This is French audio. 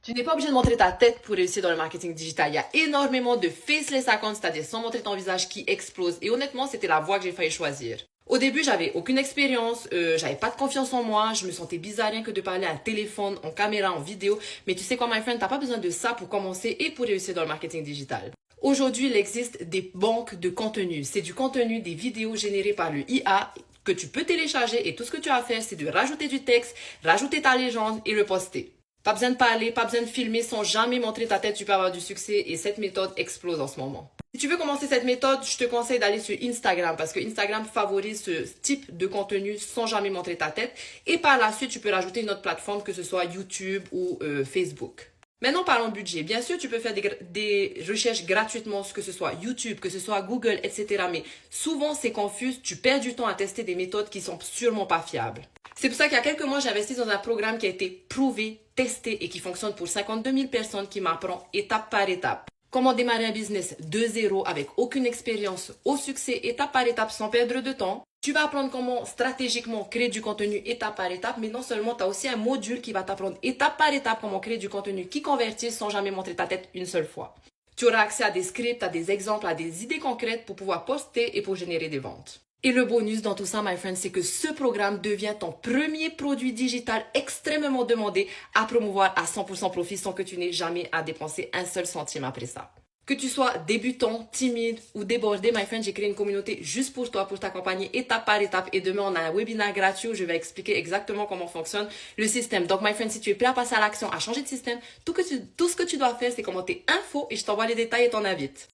Tu n'es pas obligé de montrer ta tête pour réussir dans le marketing digital. Il y a énormément de faceless accounts, c'est-à-dire sans montrer ton visage, qui explosent. Et honnêtement, c'était la voie que j'ai failli choisir. Au début, j'avais aucune expérience, j'avais pas de confiance en moi, je me sentais bizarre rien que de parler à un téléphone, en caméra, en vidéo. Mais tu sais quoi, my friend, t'as pas besoin de ça pour commencer et pour réussir dans le marketing digital. Aujourd'hui, il existe des banques de contenu. C'est du contenu, des vidéos générées par le IA que tu peux télécharger et tout ce que tu as à faire, c'est de rajouter du texte, rajouter ta légende et le poster. Pas besoin de parler, pas besoin de filmer, sans jamais montrer ta tête, tu peux avoir du succès et cette méthode explose en ce moment. Si tu veux commencer cette méthode, je te conseille d'aller sur Instagram parce que Instagram favorise ce type de contenu sans jamais montrer ta tête. Et par la suite, tu peux rajouter une autre plateforme, que ce soit YouTube ou Facebook. Maintenant, parlons budget. Bien sûr, tu peux faire des recherches gratuitement, que ce soit YouTube, que ce soit Google, etc. Mais souvent, c'est confus. Tu perds du temps à tester des méthodes qui sont sûrement pas fiables. C'est pour ça qu'il y a quelques mois, j'ai investi dans un programme qui a été prouvé, testé et qui fonctionne pour 52 000 personnes, qui m'apprend étape par étape comment démarrer un business de zéro avec aucune expérience au succès étape par étape sans perdre de temps. Tu vas apprendre comment stratégiquement créer du contenu étape par étape, mais non seulement, tu as aussi un module qui va t'apprendre étape par étape comment créer du contenu qui convertit sans jamais montrer ta tête une seule fois. Tu auras accès à des scripts, à des exemples, à des idées concrètes pour pouvoir poster et pour générer des ventes. Et le bonus dans tout ça, my friend, c'est que ce programme devient ton premier produit digital extrêmement demandé à promouvoir à 100% profit sans que tu n'aies jamais à dépenser un seul centime après ça. Que tu sois débutant, timide ou débordé, my friend, j'ai créé une communauté juste pour toi, pour t'accompagner étape par étape. Et demain, on a un webinaire gratuit où je vais expliquer exactement comment fonctionne le système. Donc, my friend, si tu es prêt à passer à l'action, à changer de système, tout ce que tu dois faire, c'est commenter info et je t'envoie les détails et t'en invite.